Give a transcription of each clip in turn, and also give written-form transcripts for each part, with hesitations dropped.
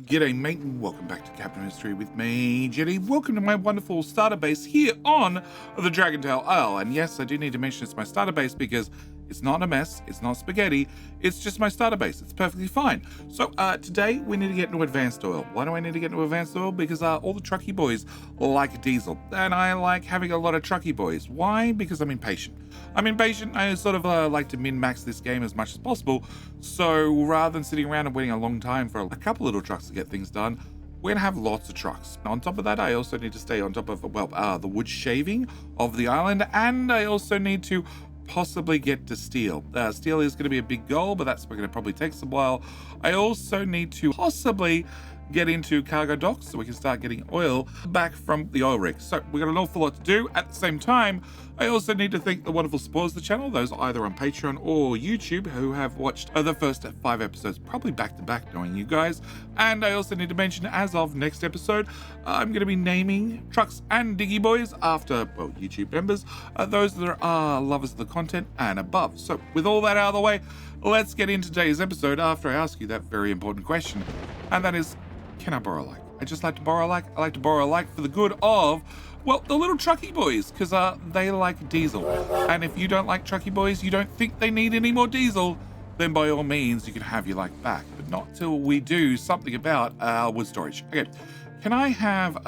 G'day mate, and welcome back to Captain History with me, Jetty. Welcome to my wonderful starter base here on the DragonIsle Isle. And yes, I do need to mention it's my starter base because it's not a mess, it's not spaghetti, it's just my starter base. It's perfectly fine. So today we need to get into advanced oil. Why do I need to get into advanced oil? Because all the trucky boys like diesel, and I like having a lot of trucky boys. Why? Because I'm impatient. I sort of like to min-max this game as much as possible. So rather than sitting around and waiting a long time for a couple little trucks to get things done, we're gonna have lots of trucks. On top of that, I also need to stay on top of, the wood shaving of the island, and I also need to possibly get to steel. Steel is gonna be a big goal, but that's gonna probably take some while. I also need to possibly get into cargo docks so we can start getting oil back from the oil rig. So we've got an awful lot to do. At the same time, I also need to thank the wonderful supporters of the channel, those either on Patreon or YouTube who have watched the first 5 episodes, probably back to back, knowing you guys. And I also need to mention, as of next episode, I'm going to be naming trucks and diggy boys after, YouTube members, those that are lovers of the content and above. So with all that out of the way, let's get into today's episode after I ask you that very important question. And that is, can I borrow a like? I just like to borrow a like. I like to borrow a like for the good of, the little trucky boys, because they like diesel. And if you don't like trucky boys, you don't think they need any more diesel, then by all means, you can have your like back. But not till we do something about our wood storage. Okay, can I have,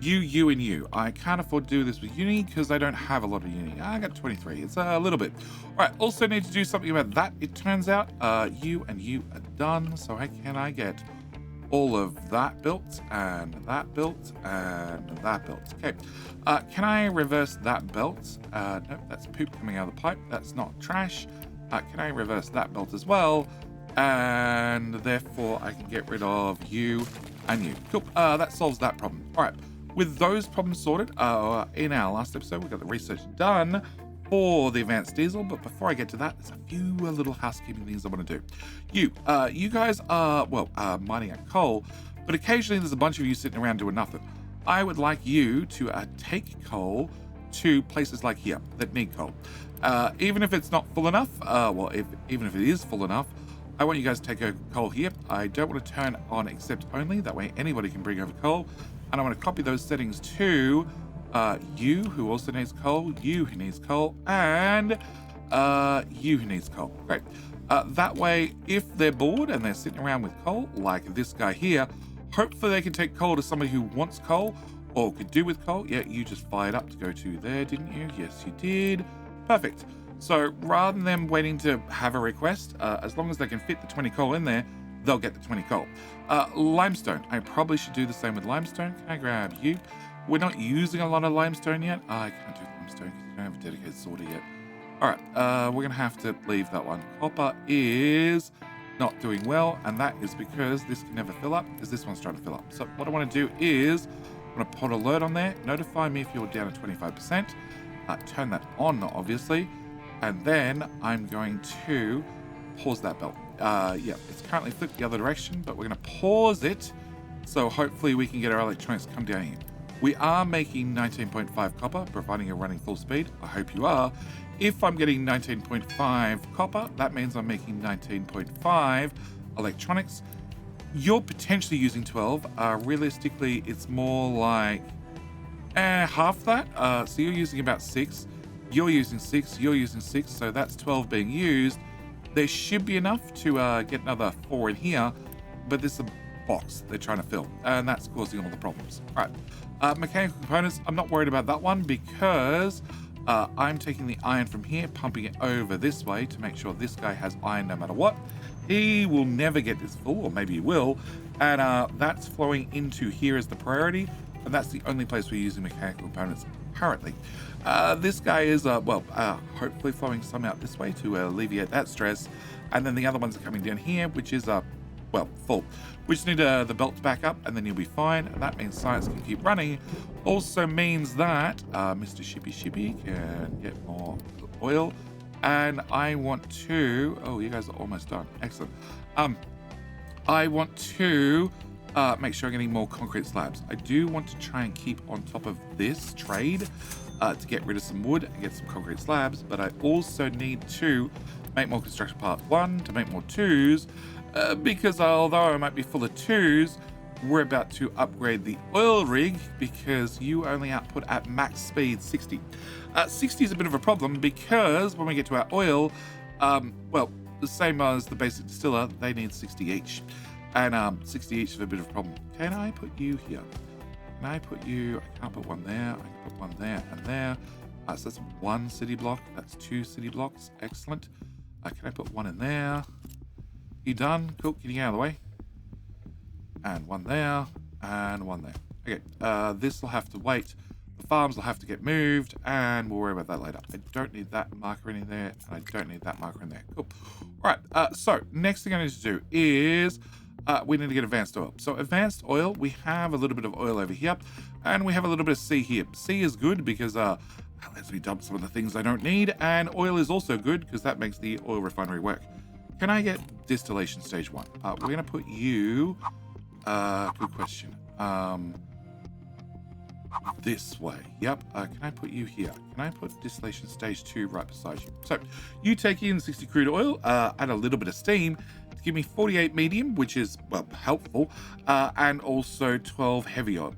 you, and you? I can't afford to do this with uni because I don't have a lot of uni. I got 23. It's a little bit. All right, also need to do something about that. It turns out you and you are done. So how can I get all of that built and that built and that built? Okay, can I reverse that belt? Nope, that's poop coming out of the pipe. That's not trash. Can I reverse that belt as well? And therefore I can get rid of you and you. Cool, that solves that problem. All right, with those problems sorted, in our last episode, we got the research done for the advanced diesel, but before I get to that, there's a few little housekeeping things I want to do. You guys are, mining out coal, but occasionally there's a bunch of you sitting around doing nothing. I would like you to take coal to places like here that need coal. Even if it's not full enough, even if it is full enough, I want you guys to take coal here. I don't want to turn on accept only, that way anybody can bring over coal, and I want to copy those settings to you who also needs coal, you who needs coal, and you who needs coal. Great. That way, if they're bored and they're sitting around with coal, like this guy here, hopefully they can take coal to somebody who wants coal or could do with coal. Yeah, you just fired up to go to there, didn't you? Yes, you did. Perfect. So rather than them waiting to have a request, as long as they can fit the 20 coal in there, they'll get the 20 coal. Limestone. I probably should do the same with limestone. Can I grab you? We're not using a lot of limestone yet. I can't do limestone because you don't have a dedicated sorter yet. All right, we're going to have to leave that one. Copper is not doing well, and that is because this can never fill up, because this one's trying to fill up. So what I want to do is, I'm going to put alert on there, notify me if you're down at 25%, turn that on, obviously, and then I'm going to pause that belt. Yeah, it's currently flipped the other direction, but we're going to pause it, so hopefully we can get our electronics to come down here. We are making 19.5 copper, providing you're running full speed. I hope you are. If I'm getting 19.5 copper, that means I'm making 19.5 electronics. You're potentially using 12. Realistically, it's more like half that. So you're using about 6. You're using 6. You're using 6. So that's 12 being used. There should be enough to get another 4 in here, but there's a box they're trying to fill, and that's causing all the problems. All right, mechanical components, I'm not worried about that one because I'm taking the iron from here, pumping it over this way to make sure this guy has iron no matter what. He will never get this full, or maybe he will, and that's flowing into here as the priority, and that's the only place we're using mechanical components currently. This guy is hopefully flowing some out this way to alleviate that stress, and then the other ones are coming down here, which is full. We just need the belt to back up, and then you'll be fine, and that means science can keep running. Also means that Mr. Shippy can get more oil, and I want to, you guys are almost done, excellent. I want to make sure I'm getting more concrete slabs. I do want to try and keep on top of this trade to get rid of some wood and get some concrete slabs, but I also need to make more construction part 1 to make more 2s, because although I might be full of 2s, we're about to upgrade the oil rig because you only output at max speed 60. 60 is a bit of a problem because when we get to our oil, well, the same as the basic distiller, they need 60 each. And 60 each is a bit of a problem. Can I put you here? Can I put you? I can't put one there. I can put one there and there. So that's 1 city block. That's 2 city blocks. Excellent. Can I put one in there? You done? Cool. Getting out of the way. And one there. And one there. Okay. This will have to wait. The farms will have to get moved. And we'll worry about that later. I don't need that marker in there. And I don't need that marker in there. Cool. All right. So next thing I need to do is... we need to get advanced oil. So advanced oil, we have a little bit of oil over here, and we have a little bit of C here. C is good because lets me dump some of the things I don't need, and oil is also good because that makes the oil refinery work. Can I get distillation stage 1? We're going to put you, good question, this way. Yep. Can I put you here? Can I put distillation stage 2 right beside you? So you take in 60 crude oil, add a little bit of steam to give me 48 medium, which is, well, helpful, and also 12 heavy oil.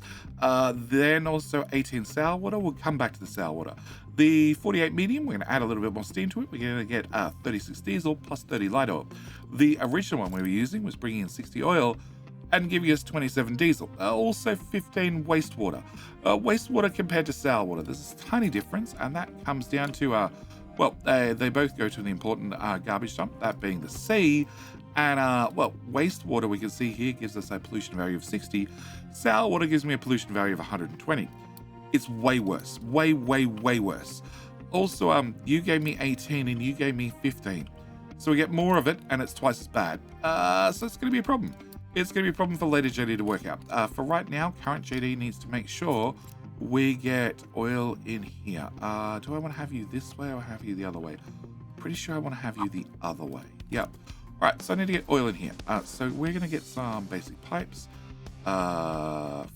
Then also 18 sour water. We'll come back to the sour water. The 48 medium, we're going to add a little bit more steam to it. We're going to get 36 diesel plus 30 light oil. The original one we were using was bringing in 60 oil and giving us 27 diesel. Also 15 wastewater. Wastewater compared to sour water, there's a tiny difference, and that comes down to, well, they both go to the important garbage dump, that being the sea. And, well, wastewater we can see here gives us a pollution value of 60. Sour water gives me a pollution value of 120. It's way worse. Way, way, way worse. Also, you gave me 18 and you gave me 15. So we get more of it, and it's twice as bad. So it's going to be a problem. It's going to be a problem for later JD to work out. For right now, current JD needs to make sure we get oil in here. Do I want to have you this way or have you the other way? Pretty sure I want to have you the other way. Yep. All right, so I need to get oil in here. So we're going to get some basic pipes.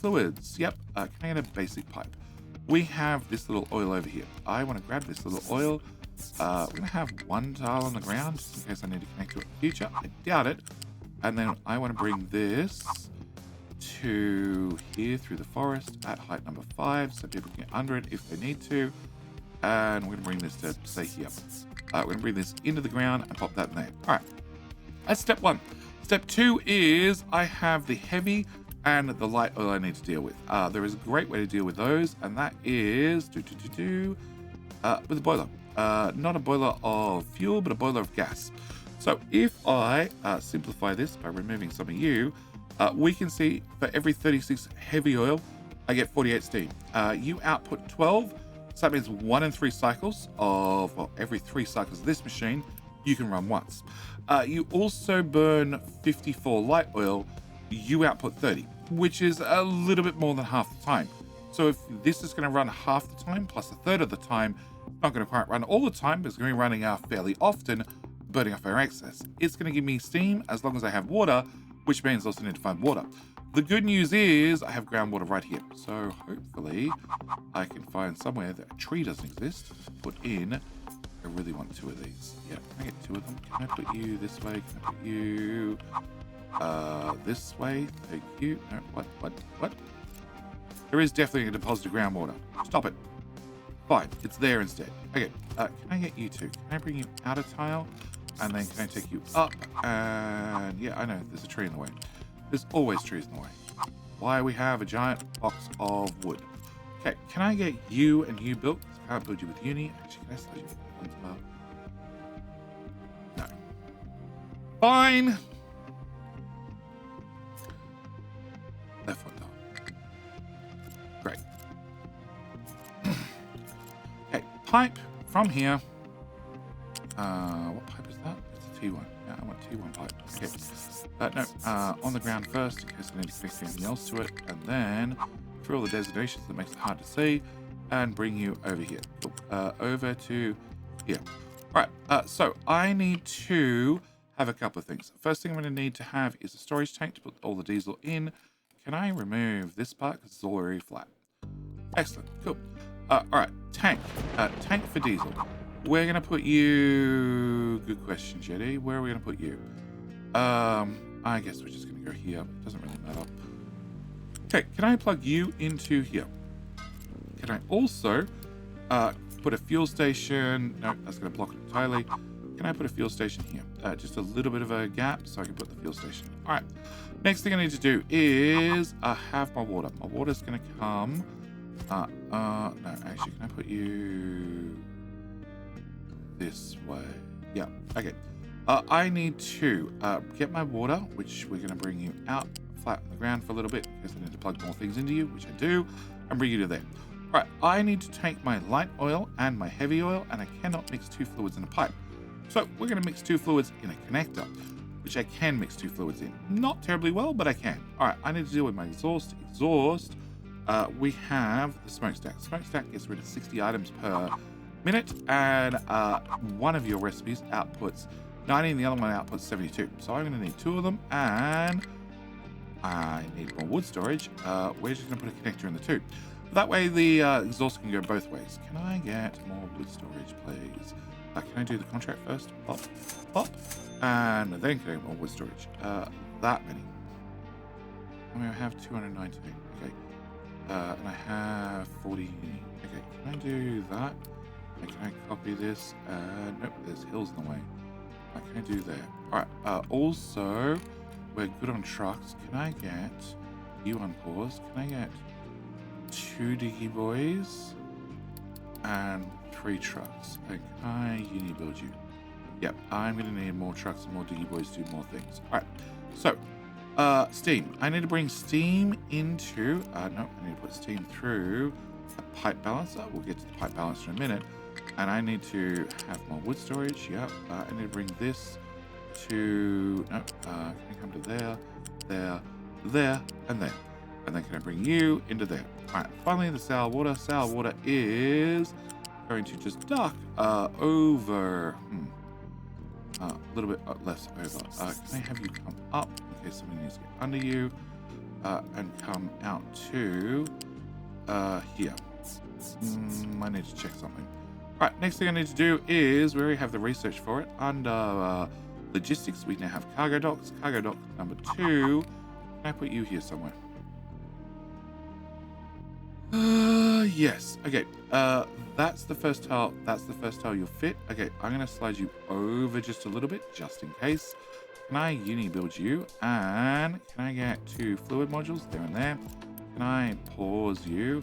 Fluids. Yep. Can I get a basic pipe? We have this little oil over here. I want to grab this little oil. We're going to have 1 tile on the ground just in case I need to connect to it in the future. I doubt it. And then I want to bring this to here through the forest at height number 5 so people can get under it if they need to. And we're going to bring this to, say, here. We're going to bring this into the ground and pop that in there. All right. That's step 1. Step 2 is I have the heavy and the light oil I need to deal with. There is a great way to deal with those, and that is with a boiler. Not a boiler of fuel, but a boiler of gas. So if I simplify this by removing some of you, we can see for every 36 heavy oil, I get 48 steam. You output 12, so that means 1 in 3 cycles of, well, every 3 cycles of this machine, you can run once. You also burn 54 light oil, you output 30, which is a little bit more than half the time. So if this is going to run half the time plus a third of the time, not going to quite run all the time, but it's going to be running fairly often, burning off our excess. It's going to give me steam as long as I have water, which means I also need to find water. The good news is I have groundwater right here. So hopefully I can find somewhere that a tree doesn't exist to put in. I really want 2 of these. Yeah, can I get 2 of them? Can I put you this way? Can I put you this way? Thank you. No, what? There is definitely a deposit of groundwater. Stop it. Fine, it's there instead. Okay, can I get you 2? Can I bring you out a tile? And then can I take you up? And yeah, I know, there's a tree in the way. There's always trees in the way. Why we have a giant box of wood. Okay, can I get you and you built? I can't build you with uni. Actually, can I slide you with one tile? No. Fine. Left one tile. Great. Okay, pipe from here. What pipe is that? It's a T1. Yeah, I want T1 pipe. Okay. No, on the ground first, in case I need to connect anything else to it, and then through all the designations that makes it hard to see, and bring you over here. Cool. Over to here. All right, so I need to have a couple of things. First thing I'm going to need to have is a storage tank to put all the diesel in. Can I remove this part because it's all very flat? Excellent. Cool. All right, tank. Tank for diesel. We're going to put you... Good question, Jetty. Where are we going to put you? I guess we're just going to go here. It doesn't really matter. Okay, can I plug you into here? Can I also put a fuel station? No, that's going to block it entirely. Can I put a fuel station here? Just a little bit of a gap so I can put the fuel station. All right. Next thing I need to do is have my water. My water's going to come. No, actually, can I put you this way? Yeah. Okay. I need to get my water, which we're going to bring you out flat on the ground for a little bit because I need to plug more things into you, which I do, and bring you to there. All right. I need to take my light oil and my heavy oil, and I cannot mix two fluids in a pipe. So we're going to mix two fluids in a connector, which I can mix two fluids in. Not terribly well, but I can. All right, I need to deal with my exhaust. We have the smokestack. Smokestack gets rid of 60 items per minute, and one of your recipes outputs 90, and the other one outputs 72. So I'm going to need two of them, and I need more wood storage. We're just going to put a connector in the two. That way the exhaust can go both ways. Can I get more wood storage, please? Can I do the contract first? Pop, pop. And then can I get more wood storage? That many. I mean, I have 219. Okay. And I have 40. Okay, can I do that? Can I copy this? Nope, there's hills in the way. Can I do that? Alright, also, we're good on trucks. Can I get you on pause? Can I get 2 diggy boys and 3 trucks? And can I uni build you? Yep, I'm going to need more trucks and more diggy boys to do more things. Alright, so, steam. I need to bring steam into, no, I need to put steam through a pipe balancer. We'll get to the pipe balancer in a minute. And I need to have more wood storage. Yep, I need to bring this to, no, can I come to there, there, there, and there. And then can I bring you into there? Alright, finally the sour water. Sour water is going to just duck over, a little bit less over. Can I have you come up in case somebody needs to get under you, and come out to here. I need to check something. All right, next thing I need to do is we already have the research for it. Under logistics, we now have cargo docks. Cargo dock number 2. Can I put you here somewhere? Yes. Okay. That's the first tile. That's the first tile you'll fit. Okay, I'm gonna slide you over just a little bit, just in case. Can I uni build you? And can I get 2 fluid modules there and there? Can I pause you?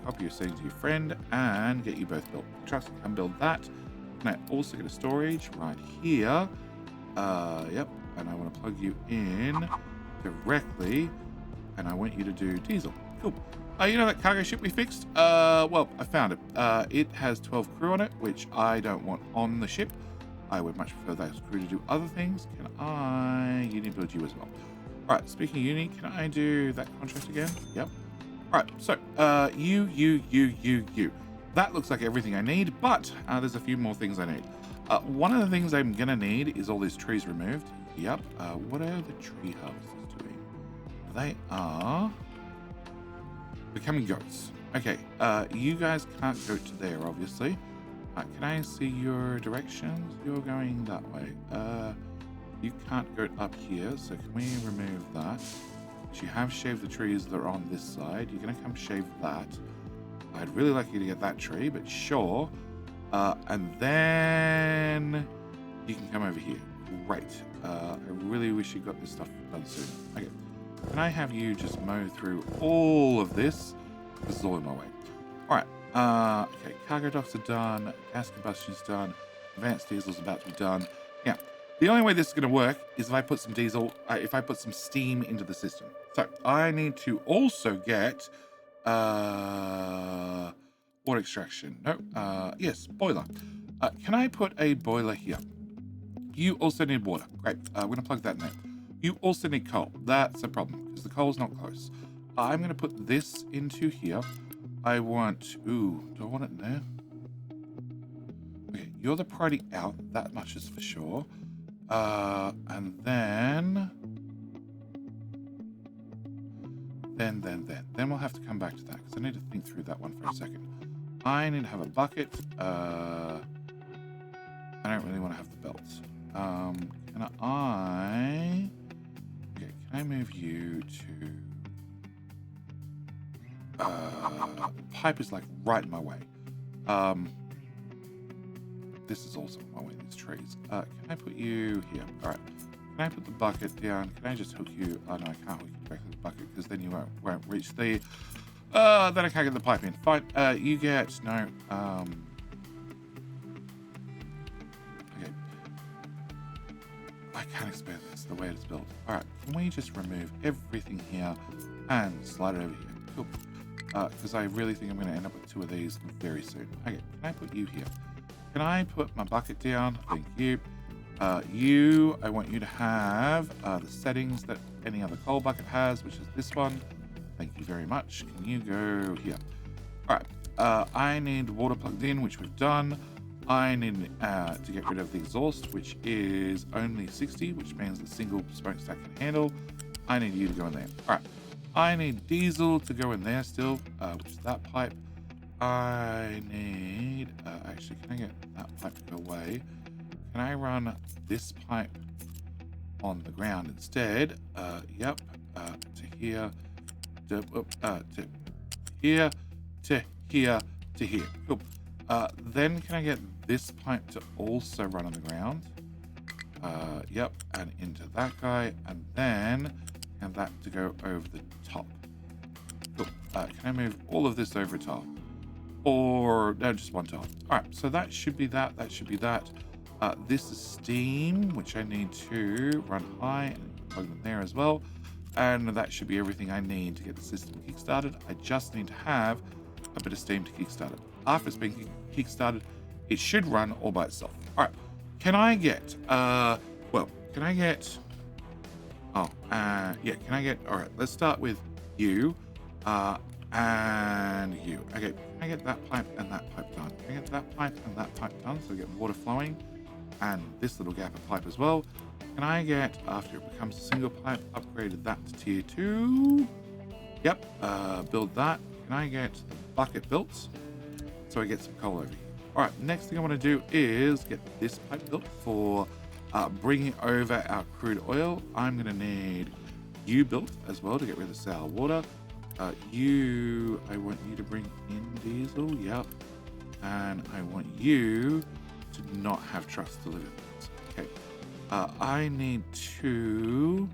Copy your settings to your friend and get you both built. Trust me, can build that. Can I also get a storage right here? Yep. And I want to plug you in directly. And I want you to do diesel. Cool. You know that cargo ship we fixed? Well, I found it. It has 12 crew on it, which I don't want on the ship. I would much prefer those crew to do other things. Can I uni build you as well? All right, speaking of uni, can I do that contract again? Yep. All right, so you. That looks like everything I need, but there's a few more things I need. One of the things I'm gonna need is all these trees removed. Yep. What are the tree harvesters doing? They are becoming goats. Okay. You guys can't go to there, obviously. Can I see your directions? You're going that way. You can't go up here, so can we remove that? You have shaved the trees that are on this side. You're going to come shave that. I'd really like you to get that tree, but sure. And then you can come over here. Great. I really wish you got this stuff done soon. Okay. Can I have you just mow through all of this? This is all in my way. All right. Okay. Cargo docks are done. Gas combustion's done. Advanced diesel's about to be done. Yeah. The only way this is going to work is if I put some diesel, if I put some steam into the system. So I need to also get water extraction. No, yes, boiler. Can I put a boiler here? You also need water. Great. I'm going to plug that in there. You also need coal. That's a problem because the coal's not close. I'm going to put this into here. I want, do I want it in there? Okay, you're the priority out. That much is for sure. And then we'll have to come back to that because I need to think through that one for a second. I need to have a bucket. I don't really want to have the belts. Can I I move you to... pipe is like right in my way. This is also in my way, these trees. Can I put you here? All right. Can I put the bucket down? Can I just hook you? Oh, no, I can't hook you back to the bucket because then you won't reach the... then I can't get the pipe in. Fine. You get... No. Okay. I can't explain this, the way it's built. All right. Can we just remove everything here and slide it over here? Cool. Because I really think I'm going to end up with 2 of these very soon. Okay. Can I put you here? Can I put my bucket down? Thank you. I want you to have the settings that any other coal bucket has, which is this one. Thank you very much. Can you go here? All right. I need water plugged in, which we've done. I need to get rid of the exhaust, which is only 60, which means the single smokestack can handle. I need you to go in there. All right. I need diesel to go in there still, which is that pipe. I need... actually, can I get that pipe to go away? Can I run this pipe on the ground instead? Yep. To here. To here. To here. To here. Cool. Then can I get this pipe to also run on the ground? Yep. And into that guy. And then and that to go over the top. Cool. Can I move all of this over top? Or no, just one tile. All right, so that should be that. That should be that. This is steam, which I need to run high and plug in there as well. And that should be everything I need to get the system kickstarted. I just need to have a bit of steam to kickstart it. After it's been kickstarted, it should run all by itself. All right, can I get? Can I get? Oh, yeah. Can I get? All right, let's start with you. And you. Okay, can I get that pipe and that pipe done? Can I get that pipe and that pipe done so we get water flowing? And this little gap of pipe as well. Can I get, after it becomes a single pipe, upgraded that to tier 2? Yep, build that. Can I get the bucket built so I get some coal over here? All right, next thing I want to do is get this pipe built for bringing over our crude oil. I'm going to need you built as well to get rid of the sour water. I want you to bring in diesel, yep. And I want you to not have trucks deliver things. Okay. I need to...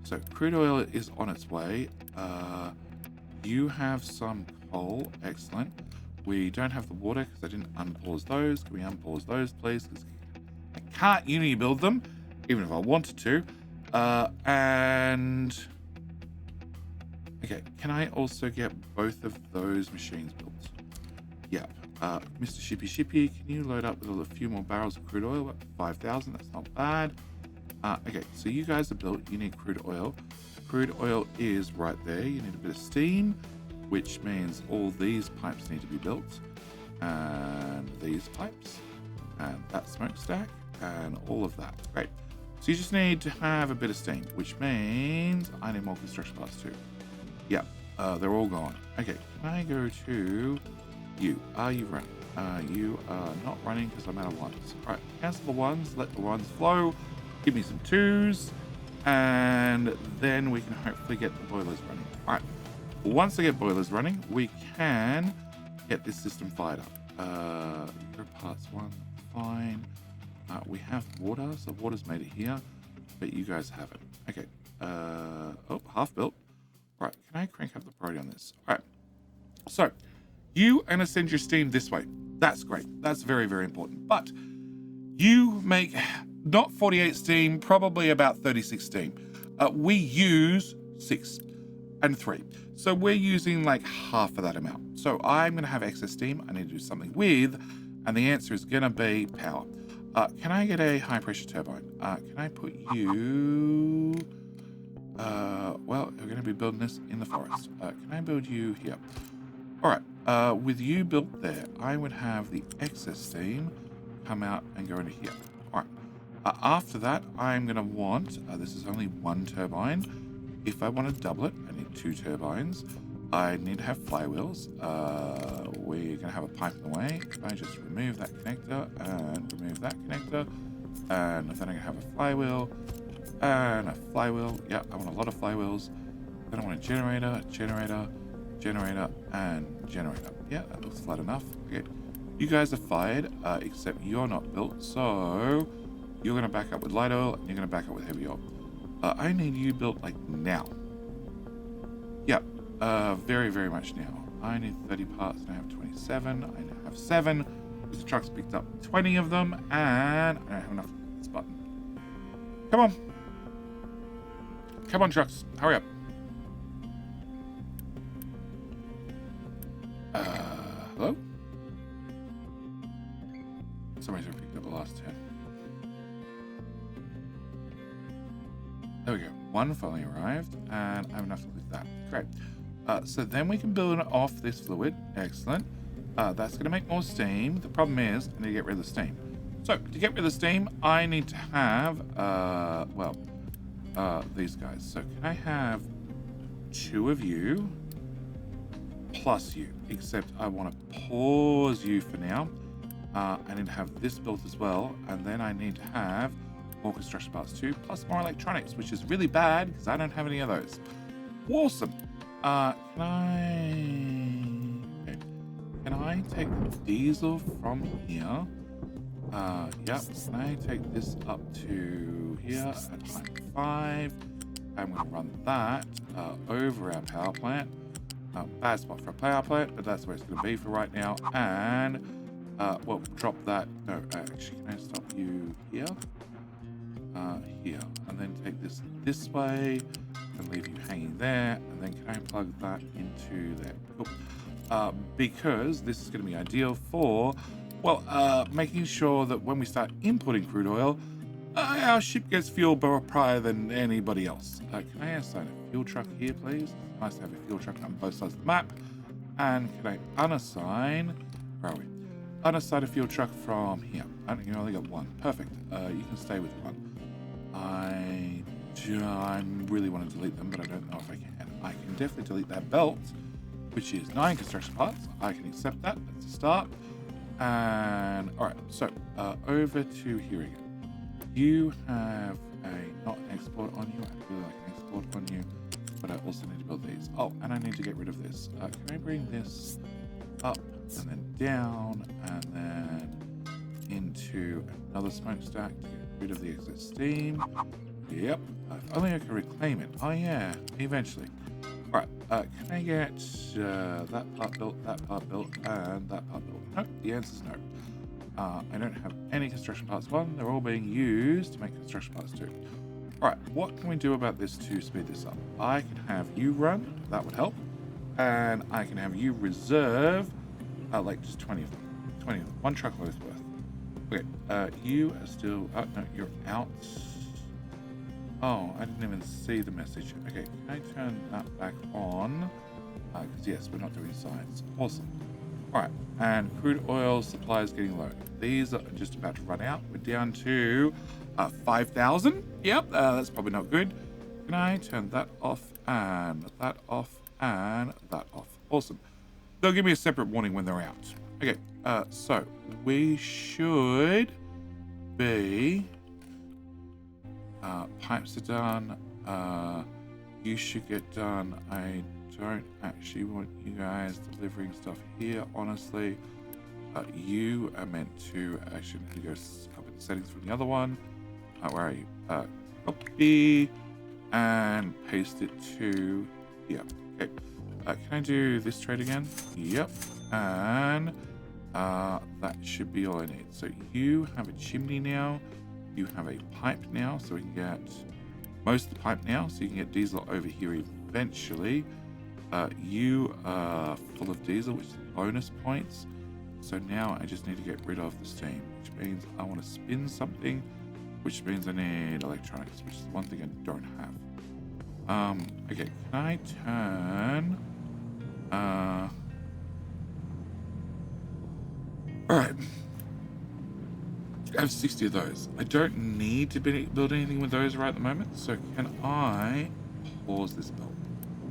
So crude oil is on its way. You have some coal, excellent. We don't have the water because I didn't unpause those. Can we unpause those, please? Because I can't Unity build them, even if I wanted to. And... Okay, can I also get both of those machines built? Yep. Mr. Shippy, can you load up with a few more barrels of crude oil? 5,000, that's not bad. Okay, so you guys are built. You need crude oil. Crude oil is right there. You need a bit of steam, which means all these pipes need to be built. And these pipes. And that smokestack. And all of that. Great. So you just need to have a bit of steam, which means I need more construction parts too. Yeah, they're all gone. Okay, can I go to you? Are you running? You are not running because I'm out of ones. All right, cancel the ones, let the ones flow, give me some twos, and then we can hopefully get the boilers running. All right, once I get boilers running, we can get this system fired up. Parts 1, fine. We have water, so water's made it here, but you guys haven't. Okay, half built. All right, can I crank up the priority on this? All right, so you are going to send your steam this way. That's great. That's very, very important. But you make not 48 steam, probably about 36 steam. We use 6 and 3. So we're using like half of that amount. So I'm going to have excess steam I need to do something with, and the answer is going to be power. Can I get a high pressure turbine? Can I put you... well, we're going to be building this in the forest. Can I build you here? All right. With you built there, I would have the excess steam come out and go into here. All right. After that, I'm going to want, this is only 1 turbine. If I want to double it, I need 2 turbines. I need to have flywheels. We're going to have a pipe in the way. If I just remove that connector and remove that connector, and then I'm going to have a flywheel. And a flywheel. Yeah, I want a lot of flywheels. Then I want a generator, generator, generator, and generator. Yeah, that looks flat enough. Okay. You guys are fired, except you're not built, so you're going to back up with light oil, and you're going to back up with heavy oil. I need you built, like, now. Yep, very, very much now. I need 30 parts, and I have 27. I now have 7. This truck's picked up 20 of them, and I don't have enough to hit this button. Come on. Come on, trucks. Hurry up. Hello? Somebody's already picked up the last 10. There we go. One finally arrived, and I have enough to click that. Great. So then we can build off this fluid. Excellent. That's going to make more steam. The problem is, I need to get rid of the steam. So, to get rid of the steam, I need to have, these guys. So, can I have 2 of you plus you? Except I want to pause you for now. I need to have this built as well, and then I need to have more construction parts too, plus more electronics, which is really bad because I don't have any of those. Awesome. Can I take the diesel from here? Yep. Can I take this up to here at height 5? I'm going to run that over our power plant. Bad spot for a power plant, but that's where it's going to be for right now. And well, drop that. No, actually, can I stop you here? Here, and then take this way and leave you hanging there, and then can I plug that into there? Cool. Because this is going to be ideal for, well, making sure that when we start importing crude oil, our ship gets fuel prior than anybody else. Can I assign a fuel truck here, please? It's nice to have a fuel truck on both sides of the map. And can I unassign, where are we? Unassign a fuel truck from here. I think you only got 1. Perfect. You can stay with 1. I really want to delete them, but I don't know if I can. I can definitely delete that belt, which is 9 construction parts. I can accept that. That's a start. And all right, so over to here again. You have not an export on you. I really like an export on you, but I also need to build these. Oh, and I need to get rid of this. Can I bring this up and then down and then into another smokestack to get rid of the excess steam? Yep. If only I can reclaim it. Oh yeah, eventually. Alright, can I get that part built, and that part built? Nope, the answer's no. I don't have any construction parts 1. They're all being used to make construction parts 2. Alright, what can we do about this to speed this up? I can have you run, that would help. And I can have you reserve, like just 20 of them. 20 of them. 1 truckload's worth. Okay, you are still, no, you're out. Oh, I didn't even see the message. Okay, can I turn that back on? Because yes, we're not doing science. Awesome. All right, and crude oil supply is getting low. These are just about to run out. We're down to 5,000. Yep, that's probably not good. Can I turn that off and that off and that off? Awesome. They'll give me a separate warning when they're out. Okay, so we should be... pipes are done. You should get done. I don't actually want you guys delivering stuff here, honestly. You are meant to actually need to go up in the settings from the other one. Where are you? Copy and paste it to here. Okay. Can I do this trade again? Yep. And that should be all I need. So you have a chimney now. You have a pipe now, so we can get most of the pipe now, so you can get diesel over here eventually. You are full of diesel, which is bonus points. So now I just need to get rid of the steam, which means I want to spin something, which means I need electronics, which is the one thing I don't have. Okay, can I turn... Alright. I have 60 of those. I don't need to build anything with those right at the moment, so can I pause this build?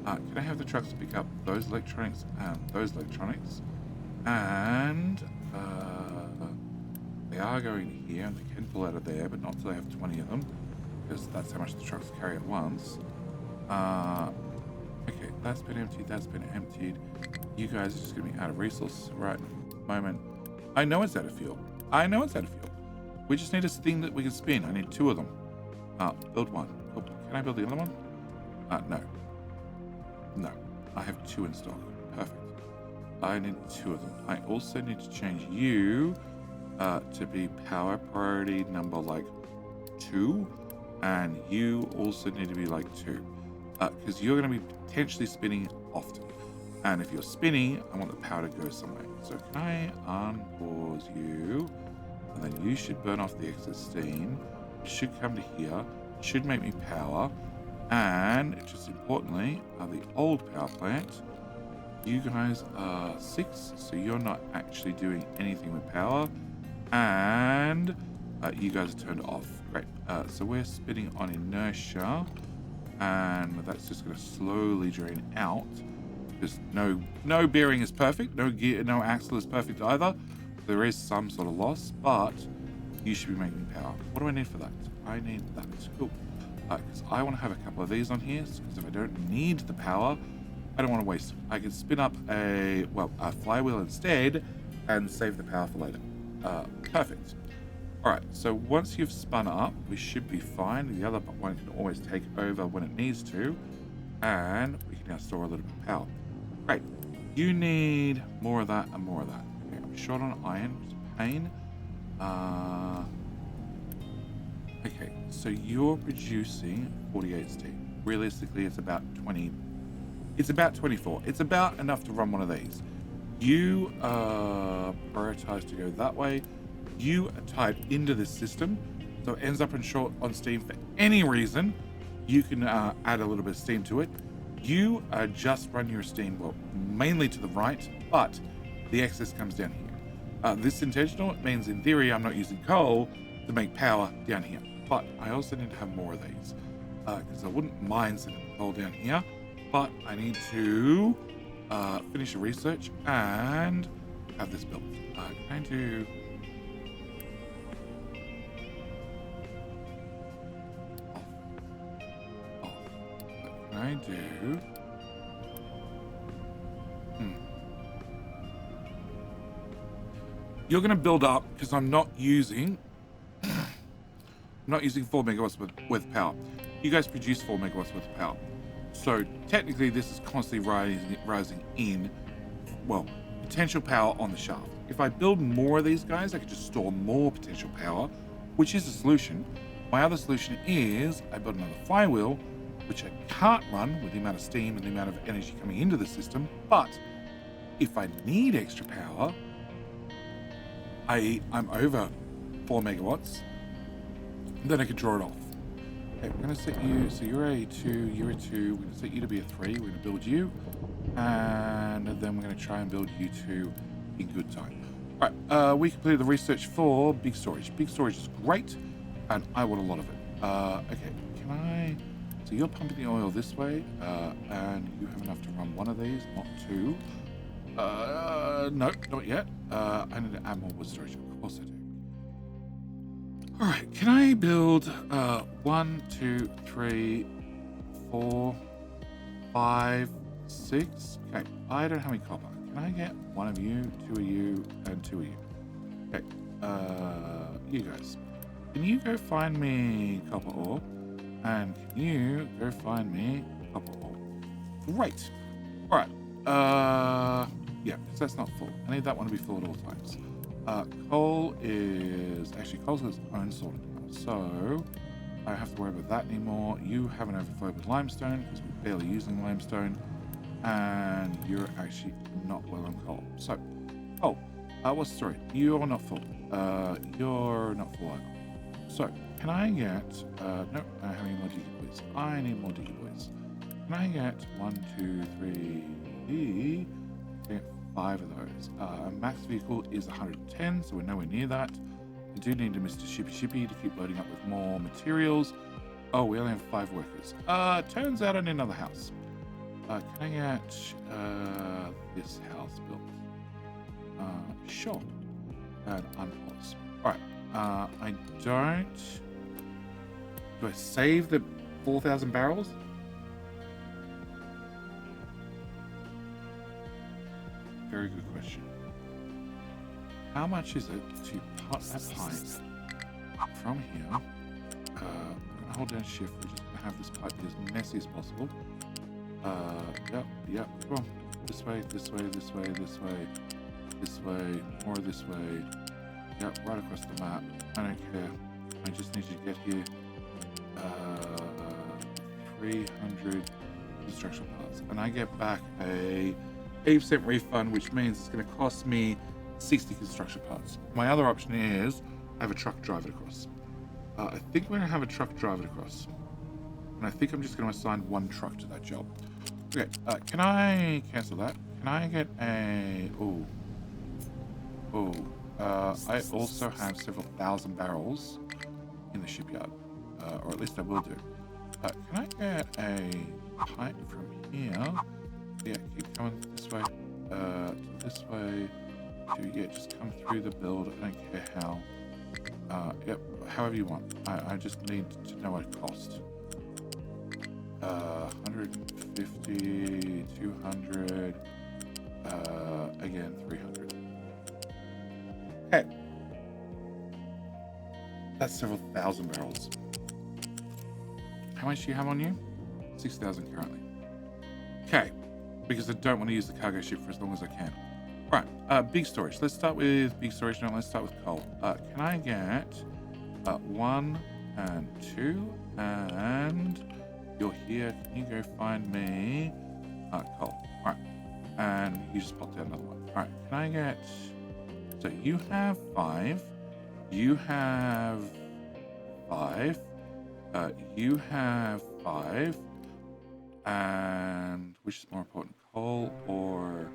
Can I have the trucks pick up those electronics and those electronics? And they are going here, and they can pull out of there, but not until I have 20 of them. because that's how much the trucks carry at once. Okay, that's been emptied, that's been emptied. You guys are just going to be out of resources right at the moment. I know it's out of fuel. I know it's out of fuel. We just need a thing that we can spin. I need 2 of them. Build 1. Oh, can I build the other one? No. No. I have 2 in stock. Perfect. I need 2 of them. I also need to change you to be power priority number like 2. And you also need to be like 2. Because you're going to be potentially spinning often. And if you're spinning, I want the power to go somewhere. So can I unpause you? And then you should burn off the excess steam. It should come to here. Should make me power. And just importantly, the old power plant. You guys are 6, so you're not actually doing anything with power. And you guys are turned off. Great. So we're spinning on inertia. And that's just going to slowly drain out. Just no bearing is perfect. No gear, no axle is perfect either. There is some sort of loss, but you should be making power. What do I need for that? I need that. Cool. Because I want to have a couple of these on here, because if I don't need the power, I don't want to waste it. I can spin up a flywheel instead and save the power for later. Perfect. All right, so once you've spun up, we should be fine. The other one can always take over when it needs to, and we can now store a little bit of power. Great. You need more of that and more of that. Okay, I'm short on iron, which is a pain. Okay, so you're producing 48 steam. Realistically, it's about 20. It's about 24. It's about enough to run one of these. You prioritize to go that way. You are tied into this system, so it ends up in short on steam for any reason. You can add a little bit of steam to it. You just run your steam, well, mainly to the right, but the excess comes down here. This is intentional. It means, in theory, I'm not using coal to make power down here. But I also need to have more of these, because I wouldn't mind sending coal down here, but I need to finish the research and have this built. Can I do... I do. You're going to build up because I'm not using 4 megawatts worth of power. You guys produce 4 megawatts worth of power. So technically this is constantly rising in, well, potential power on the shaft. If I build more of these guys, I can just store more potential power, which is a solution. My other solution is I build another flywheel, which I can't run with the amount of steam and the amount of energy coming into the system. But if I need extra power, I'm over 4 megawatts, then I can draw it off. Okay, we're going to set you, so you're a 2, you're a 2, we're going to set you to be a 3, we're going to build you, and then we're going to try and build you 2 in good time. All right, we completed the research for big storage. Big storage is great, and I want a lot of it. Okay, can I... So you're pumping the oil this way, and you have enough to run one of these, not 2. No, not yet. I need to add more wood storage. Of course I do. All right, can I build 1, 2, 3, 4, 5, 6? Okay, I don't have any copper. Can I get 1 of you, 2 of you, and 2 of you? Okay, you guys. Can you go find me copper ore? And can you go find me copper ore? Great. All right. Yeah, because that's not full. I need that one to be full at all times. Coal's got its own sorted now, so I don't have to worry about that anymore. You have an overflow with limestone because we're barely using limestone, and you're actually not well on coal. So, what's the story? You're not full. You're not full either. So, can I get? No, I don't have any more diggy boys. I need more diggy boys. Can I get 1, 2, 3? Get 5 of those. Max vehicle is 110, so we're nowhere near that. I do need a Mr. Shippy to keep loading up with more materials. Oh, we only have 5 workers. Turns out I need another house. Can I get this house built? Sure. And unpause. Alright. I Do I save the 4,000 barrels? Very good question. How much is it to put a pipe from here? I'm gonna hold down shift. We're just gonna have this pipe be as messy as possible. Yep. Come on. This way, this way, this way, this way, this way, more this way. Yep, right across the map. I don't care. I just need you to get here. 300 construction parts. And I get back a 80% refund, which means it's going to cost me 60 construction parts. My other option is I have a truck drive it across. I think we're going to have a truck drive it across. And I think I'm just going to assign one truck to that job. Okay, can I cancel that? Can I get a... I also have several thousand barrels in the shipyard. Or at least I will do. Can I get a pipe from here? Yeah, keep coming this way. This way. Just come through the build. I don't care how. Yep, however you want. I just need to know what it costs. 150, 200, again, 300. Okay. That's several thousand barrels. How much do you have on you? 6,000 currently. Okay, because I don't want to use the cargo ship for as long as I can. Right, big storage. Let's start with big storage now. Let's start with coal. Can I get 1 and 2? And you're here. Can you go find me coal? Right, and you just popped out another one. All right, can I get... So you have 5. You have 5. You have 5. And which is more important, coal or...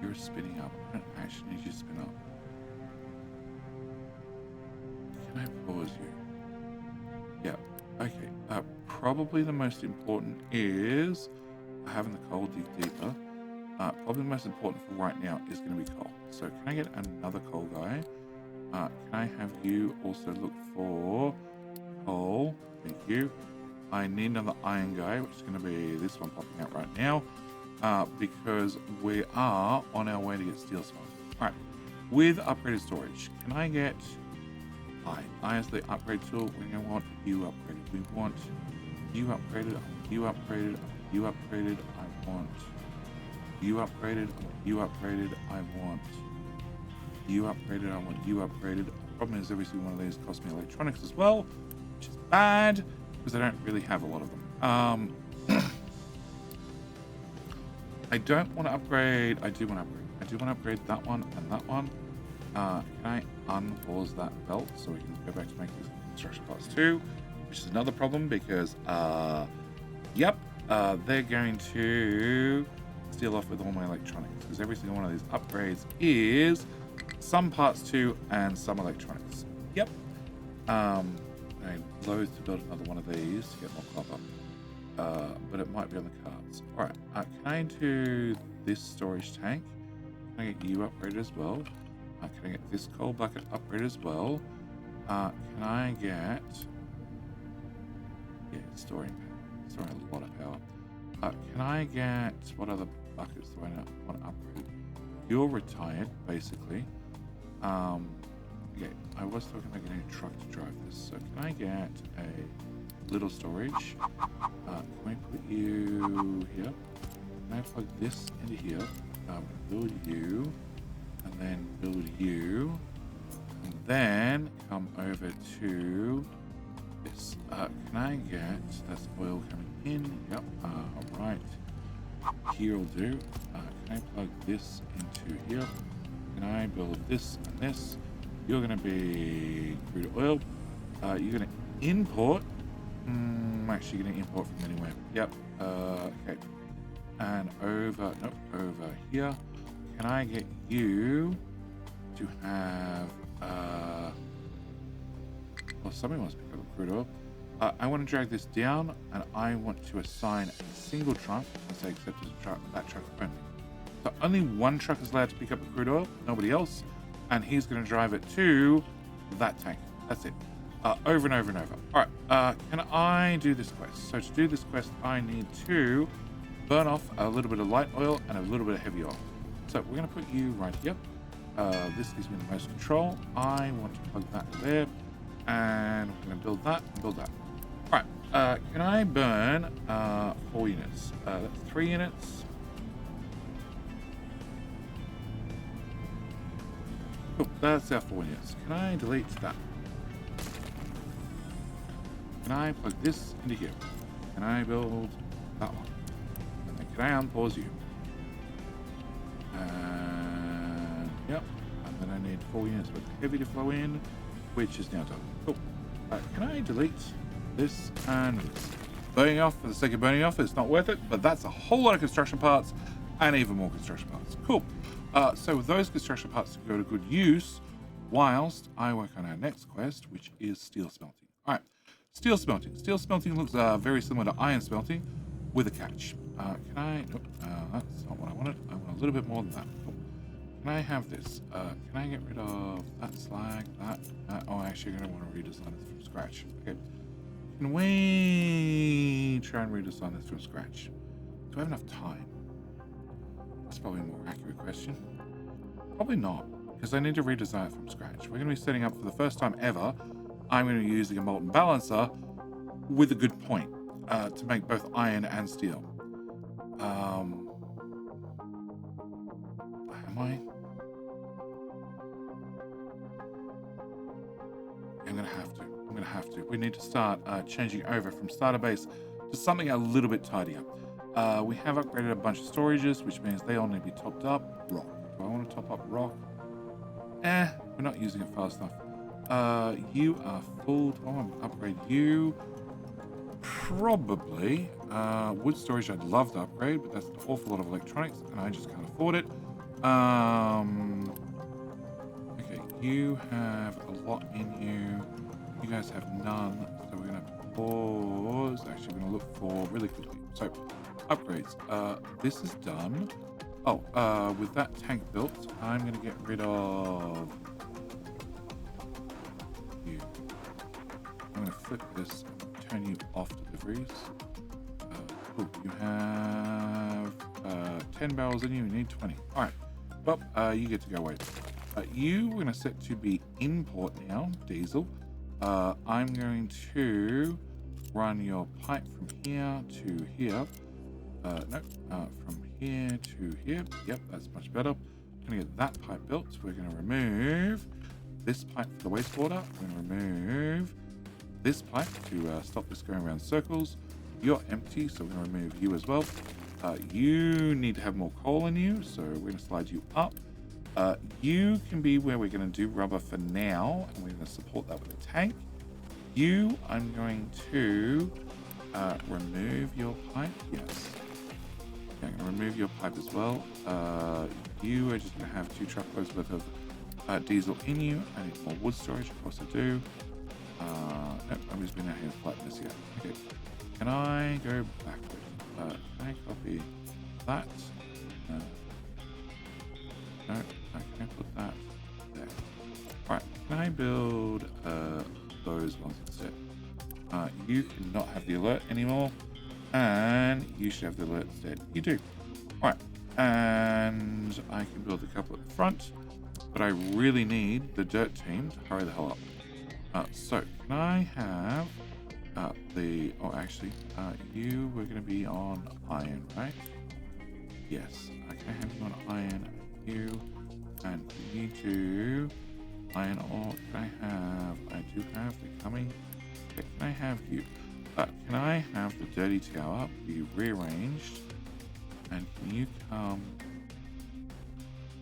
You're spinning up. I don't actually need you to spin up. Can I pause you? Yeah. Okay. Probably the most important is having the coal dig deeper. Probably the most important for right now is going to be coal. So can I get another coal guy? Can I have you also look for coal? Thank you. I need another iron guy, which is going to be this one popping out right now. Because we are on our way to get steel smart. Alright, with upgraded storage, can I get I as the upgrade tool? We don't want you upgraded. We want you upgraded, you upgraded, you upgraded, I want you upgraded, you upgraded, I want you upgraded, I want you upgraded. The problem is every single one of these costs me electronics as well, which is bad because I don't really have a lot of them. I don't want to upgrade. I do want to upgrade. I do want to upgrade that one and that one. Can I unpause that belt so we can go back to make these construction parts too? Which is another problem because, they're going to steal off with all my electronics because every single one of these upgrades is some parts too and some electronics. Yep. I'm loath to build another one of these to get more copper. But it might be on the cards. Alright, can I do this storage tank? Can I get you upgraded as well? Can I get this coal bucket upgraded as well? Can I get... Yeah, storing a lot of power. Can I get... What other buckets do I want to upgrade? You're retired, basically. Okay, I was talking about getting a truck to drive this. So can I get a little storage? Can we put you here? Can I plug this into here? Build you, and then build you, and then come over to this. Can I get, that's oil coming in, yep, right, here will do. Can I plug this into here? Can I build this and this? You're going to be crude oil. You're going to import. I'm actually going to import from anywhere. Yep. Okay. And over here. Can I get you to have... well, somebody wants to pick up a crude oil. I want to drag this down, and I want to assign a single truck. I say except as that truck only. So only one truck is allowed to pick up a crude oil, nobody else. And he's going to drive it to that tank. That's it. Over and over and over. All right. Can I do this quest? So to do this quest, I need to burn off a little bit of light oil and a little bit of heavy oil. So we're going to put you right here. This gives me the most control. I want to plug that there. And we're going to build that and build that. All right. Can I burn 4 units? That's 3 units. Cool. That's our 4 units. Can I delete that? Can I plug this into here? Can I build that one? And then can I unpause you? And yep. And then I need 4 units with heavy to flow in, which is now done. Cool. Can I delete this and this? Burning off for the sake of burning off is not worth it, but that's a whole lot of construction parts and even more construction parts. Cool. So those construction parts can go to good use whilst I work on our next quest, which is steel smelting. All right. Steel smelting. Steel smelting looks very similar to iron smelting with a catch. Can I... Nope, that's not what I wanted. I want a little bit more than that. Cool. Can I have this? Can I get rid of that slag, that? Oh, actually, I'm going to want to redesign this from scratch. Okay. Can we try and redesign this from scratch? Do I have enough time? That's probably a more accurate question. Probably not, because I need to redesign it from scratch. We're going to be setting up for the first time ever. I'm going to be using a molten balancer with a good point to make both iron and steel. Am I? I'm going to have to. I'm going to have to. We need to start changing over from starter base to something a little bit tidier. We have upgraded a bunch of storages, which means they all need to be topped up. Rock. Do I want to top up rock? We're not using it fast enough. You are full. I want to upgrade you. Probably. Wood storage I'd love to upgrade, but that's an awful lot of electronics, and I just can't afford it. Okay, you have a lot in you. You guys have none, so we're going to pause. Actually, we're going to look for really quickly. So, upgrades. This is done. Oh, with that tank built, I'm going to get rid of you. I'm going to flip this and turn you off deliveries. Cool. You have 10 barrels in you. You need 20. All right. Well, you get to go away. You we're going to set to be import now, diesel. I'm going to run your pipe from here to here. No, from here to here. Yep, that's much better. I'm going to get that pipe built. We're going to remove this pipe for the wastewater. We're going to remove this pipe to stop this going around circles. You're empty, so we're going to remove you as well. You need to have more coal in you, so we're going to slide you up. You can be where we're going to do rubber for now, and we're going to support that with a tank. You, I'm going to remove your pipe. Yes. Okay, I'm going to remove your pipe as well. You are just going to have 2 truckloads worth of diesel in you. I need more wood storage, of course I do. Nope, I'm just going to have to flatten this here. Okay. Can I go backwards? Can I copy that? No, I can't put that there. Alright, can I build those ones instead? You cannot have the alert anymore, and you should have the alert instead. You do. Alright, and I can build a couple at the front, but I really need the dirt team to hurry the hell up. So, can I have you were going to be on iron, right? Yes. Can I have you on iron? You, and you need to iron ore. I do have the coming. Okay, can I have you? Can I have the dirty tower be rearranged? And can you come?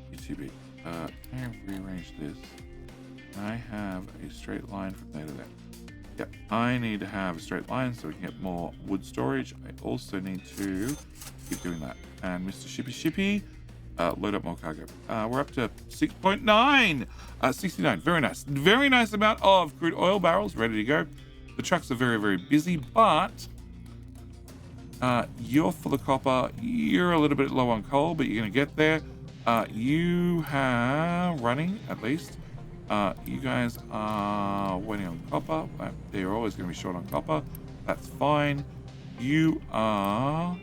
You're too big. Can I have rearranged this? Can I have a straight line from there to there? Yep, I need to have a straight line so we can get more wood storage. I also need to keep doing that. And Mr. Shippy, load up more cargo. We're up to 6.9, 69. Very nice. Very nice amount of crude oil barrels ready to go. The trucks are very, very busy, but you're full of copper. You're a little bit low on coal, but you're going to get there. You have running at least You guys are waiting on copper. They're always going to be short on copper. That's fine. You have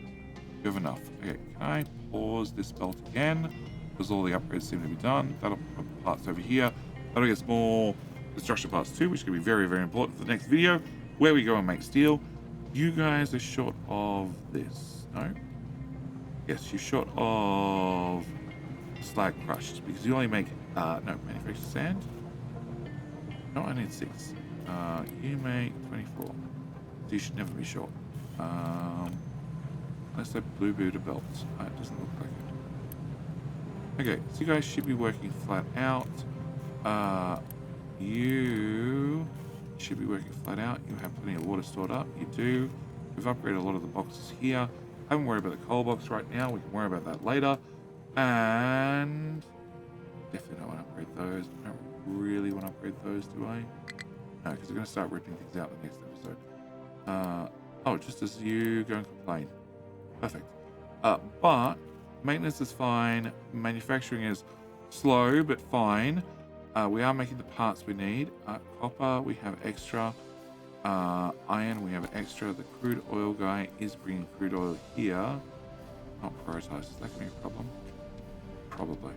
enough. Okay, can I pause this belt again? Because all the upgrades seem to be done. That'll put parts over here. That'll get more construction parts too, which is going to be very, very important for the next video, where we go and make steel. You guys are short of this. No? Yes, you're short of slag crushed because you only make, no, manufactured sand. No, I need 6. You make 24. So you should never be short. Unless they're blue Buddha belts. It doesn't look like it. Okay, so you guys should be working flat out. You should be working flat out. You have plenty of water stored up. You do. We've upgraded a lot of the boxes here. I haven't worried about the coal box right now. We can worry about that later. And definitely don't want to upgrade those. I don't really want to upgrade those, do I? No, because we're going to start ripping things out in the next episode. Oh, just as you go and complain. Perfect. But maintenance is fine. Manufacturing is slow, but fine. We are making the parts we need. Copper, we have extra. Iron, we have extra. The crude oil guy is bringing crude oil here. Not prioritized. Is that going to be a problem? Probably.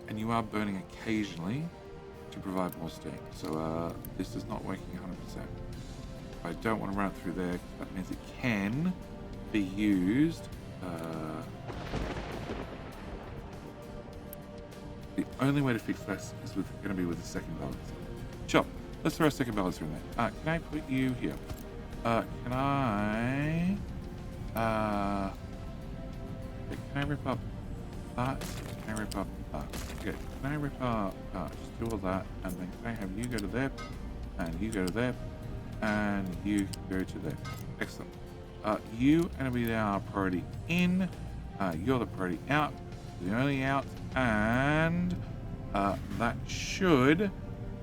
And you are burning occasionally to provide more steam. So this is not working 100%. I don't want to run it through there. That means it can be used. The only way to fix this is going to be with the second balancer. Sure, let's throw a second balancer in there. Can I put you here? Can I rip up that? Can I rip up that? Okay, can I rip up, just do all that, and then can I have you go to there, and you go to there, and you go to there. Excellent. You are going to be our priority in, you're the priority out, the only out, and that should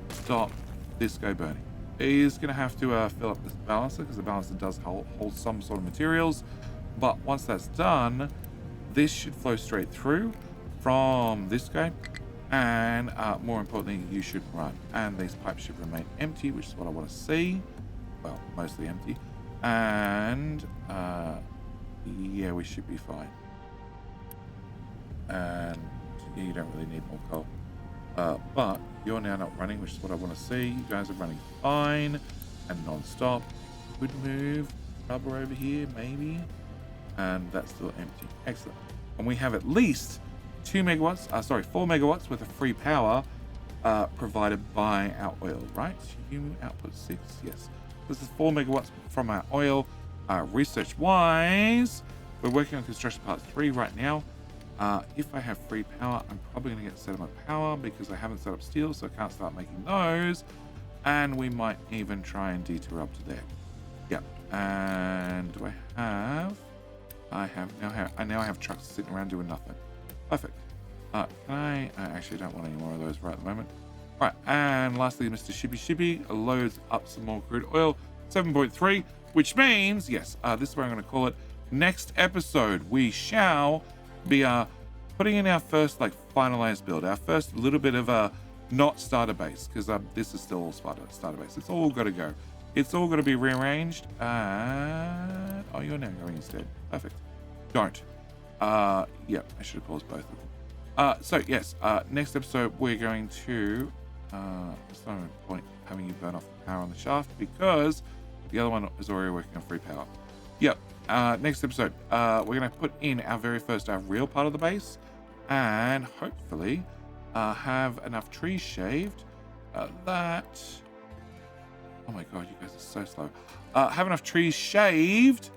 stop this guy burning. He's going to have to fill up this balancer because the balancer does hold some sort of materials, but once that's done, this should flow straight through from this guy, and more importantly, you should run, and these pipes should remain empty, which is what I want to see. Well, mostly empty, and yeah, we should be fine. And you don't really need more coal. But you're now not running, which is what I want to see. You guys are running fine and non-stop. Could move rubber over here, maybe. And that's still empty. Excellent. And we have at least 4 megawatts worth of free power provided by our oil, right? Human output 6, yes. This is 4 megawatts from our oil. Research-wise, we're working on construction parts 3 right now. If I have free power, I'm probably going to get settlement power because I haven't set up steel, so I can't start making those. And we might even try and detour up to there. Yep. And do I have? I now have trucks sitting around doing nothing. Perfect. Can I actually don't want any more of those right at the moment. Right, and lastly, Mr. Shippy loads up some more crude oil, 7.3, which means, yes, this is where I'm going to call it. Next episode, we shall be putting in our first finalized build, our first little bit of a not starter base, because this is still all starter base. It's all got to go. It's all got to be rearranged. Oh, you're now going instead. Perfect. Don't. Yeah, I should have paused both of them. So yes, next episode we're going to. There's no point having you burn off the power on the shaft because the other one is already working on free power. Yep. Next episode, we're going to put in our very first real part of the base, and hopefully have enough trees shaved that. Oh my god, you guys are so slow. Have enough trees shaved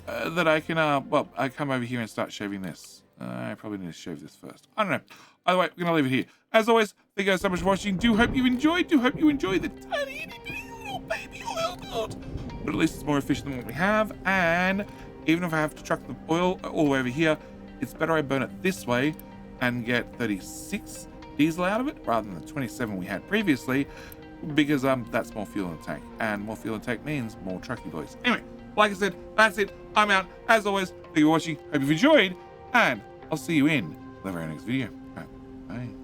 that I can. I come over here and start shaving this. I probably need to shave this first. I don't know. Either way, we're going to leave it here. As always, thank you guys so much for watching. Do hope you enjoyed. Do hope you enjoyed the tiny itty bitty little baby oil build. But at least it's more efficient than what we have. And even if I have to truck the oil all the way over here, it's better I burn it this way and get 36 diesel out of it rather than the 27 we had previously, because that's more fuel in the tank. And more fuel in the tank means more trucky boys. Anyway, like I said, that's it. I'm out. As always, thank you for watching. Hope you've enjoyed. And I'll see you in the very next video. Okay.